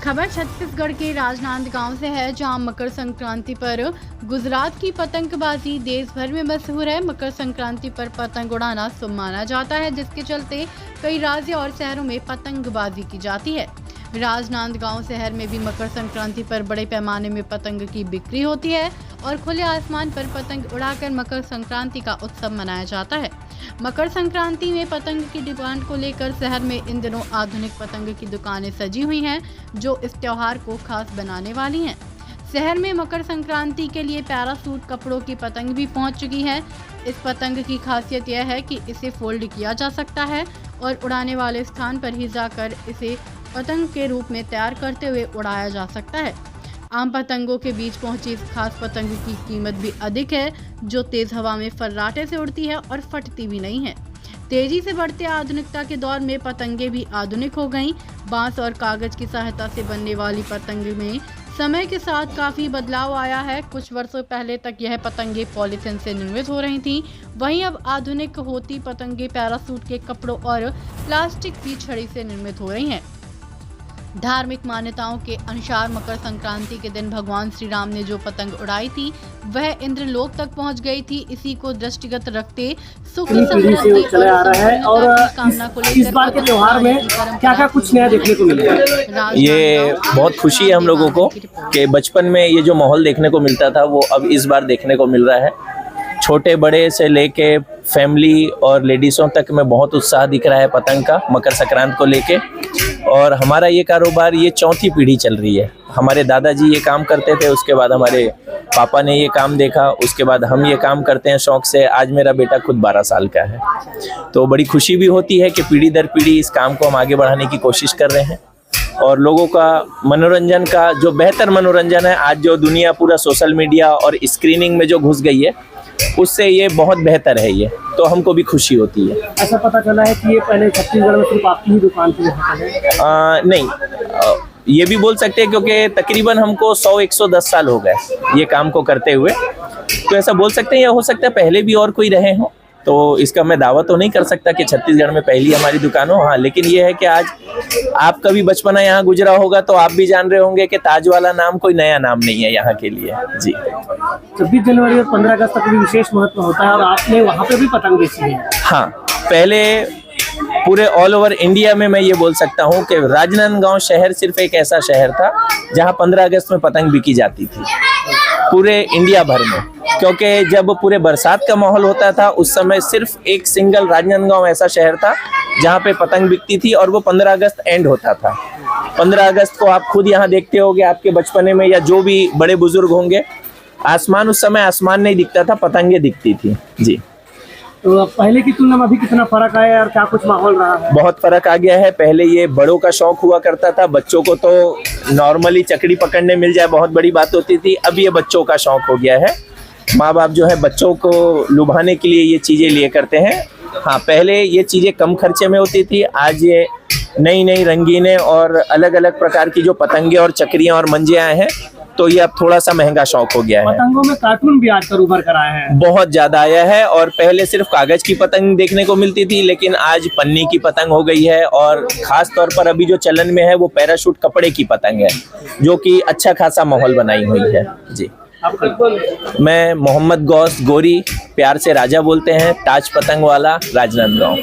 खबर छत्तीसगढ़ के राजनांदगांव से है, जहां मकर संक्रांति पर गुजरात की पतंगबाजी देश भर में मशहूर है। मकर संक्रांति पर पतंग उड़ाना शुभ माना जाता है, जिसके चलते कई राज्यों और शहरों में पतंगबाजी की जाती है। राजनांदगांव शहर में भी मकर संक्रांति पर बड़े पैमाने में पतंग की बिक्री होती है और खुले आसमान पर पतंग उड़ाकर मकर संक्रांति का उत्सव मनाया जाता है। मकर संक्रांति में पतंग की डिमांड को लेकर शहर में इन दिनों आधुनिक पतंग की दुकानें सजी हुई हैं, जो इस त्योहार को खास बनाने वाली हैं। शहर में मकर संक्रांति के लिए पैराशूट कपड़ों की पतंग भी पहुंच चुकी है। इस पतंग की खासियत यह है कि इसे फोल्ड किया जा सकता है और उड़ाने वाले स्थान पर ही जाकर इसे पतंग के रूप में तैयार करते हुए उड़ाया जा सकता है। आम पतंगों के बीच पहुंची इस खास पतंग की कीमत भी अधिक है, जो तेज हवा में फर्राटे से उड़ती है और फटती भी नहीं है। तेजी से बढ़ते आधुनिकता के दौर में पतंगे भी आधुनिक हो गईं। बांस और कागज की सहायता से बनने वाली पतंग में समय के साथ काफ़ी बदलाव आया है। कुछ वर्षों पहले तक यह पतंगे पॉलीथिन से निर्मित हो रही थीं, वहीं अब आधुनिक होती पतंगे पैराशूट के कपड़ों और प्लास्टिक की छड़ी से निर्मित हो रही हैं। धार्मिक मान्यताओं के अनुसार मकर संक्रांति के दिन भगवान श्री राम ने जो पतंग उड़ाई थी वह इंद्रलोक तक पहुंच गई थी। इसी को दृष्टिगत रखते सुख समृद्धि और कामना को लेकर इस बार के त्योहार में क्या कुछ नया देखने को मिला। ये बहुत खुशी है हम लोगों को कि बचपन में ये जो माहौल देखने को मिलता था वो अब इस बार देखने को मिल रहा है। छोटे बड़े से लेके फैमिली और लेडीज़ों तक में बहुत उत्साह दिख रहा है पतंग का मकर संक्रांति को लेके। और हमारा ये कारोबार ये चौथी पीढ़ी चल रही है। हमारे दादाजी ये काम करते थे, उसके बाद हमारे पापा ने ये काम देखा, उसके बाद हम ये काम करते हैं शौक से। आज मेरा बेटा खुद 12 साल का है, तो बड़ी खुशी भी होती है कि पीढ़ी दर पीढ़ी इस काम को हम आगे बढ़ाने की कोशिश कर रहे हैं। और लोगों का मनोरंजन का जो बेहतर मनोरंजन है, आज जो दुनिया पूरा सोशल मीडिया और स्क्रीनिंग में जो घुस गई है, उससे ये बहुत बेहतर है। ये तो हमको भी खुशी होती है। ऐसा पता चला है कि ये पहले छत्तीसगढ़ में सिर्फ आपकी ही दुकान थी? नहीं, ये भी बोल सकते हैं क्योंकि तकरीबन हमको 100-110 साल हो गए ये काम को करते हुए, तो ऐसा बोल सकते हैं। या हो सकता है पहले भी और कोई रहे हों, तो इसका मैं दावा तो नहीं कर सकता कि छत्तीसगढ़ में पहली हमारी दुकान हो। हाँ, लेकिन ये है कि आज आपका भी बचपना यहाँ गुजरा होगा तो आप भी जान रहे होंगे कि ताज वाला नाम कोई नया नाम नहीं है यहाँ के लिए। जी, 26 जनवरी और 15 अगस्त तक भी विशेष महत्व होता है और आपने वहाँ पे भी पतंग बेची है। हाँ, पहले पूरे ऑल ओवर इंडिया में मैं ये बोल सकता हूँ कि राजनांदगांव शहर सिर्फ एक ऐसा शहर था जहाँ 15 अगस्त में पतंग बिकी जाती थी पूरे इंडिया भर में। क्योंकि जब पूरे बरसात का माहौल होता था उस समय सिर्फ एक सिंगल राजनांदगांव ऐसा शहर था जहाँ पे पतंग बिकती थी, और वो 15 अगस्त एंड होता था। 15 अगस्त को आप खुद यहाँ देखते होंगे आपके बचपने में, या जो भी बड़े बुजुर्ग होंगे, आसमान उस समय आसमान नहीं दिखता था, पतंगे दिखती थी। जी, तो पहले की तुलना में अभी कितना फर्क आया और क्या कुछ माहौल रहा है? बहुत फर्क आ गया है। पहले ये बड़ों का शौक हुआ करता था, बच्चों को तो नॉर्मली चकड़ी पकड़ने मिल जाए बहुत बड़ी बात होती थी। अब ये बच्चों का शौक हो गया है। माँ बाप जो है बच्चों को लुभाने के लिए ये चीज़ें लिए करते हैं। हाँ, पहले ये चीज़ें कम खर्चे में होती थी, आज ये नई नई रंगीनें और अलग अलग प्रकार की जो पतंगे और चक्रियाँ और मंजे आए हैं, तो ये अब थोड़ा सा महंगा शौक हो गया है। पतंगों में कार्टून भी आजकल उभर कर आया है, बहुत ज्यादा आया है। और पहले सिर्फ कागज की पतंग देखने को मिलती थी, लेकिन आज पन्नी की पतंग हो गई है। और खास तौर पर अभी जो चलन में है वो पैराशूट कपड़े की पतंग है, जो कि अच्छा खासा माहौल बनाई हुई है। जी, मैं मोहम्मद गौस गोरी, प्यार से राजा बोलते हैं, ताज पतंग वाला, राजनांदगांव।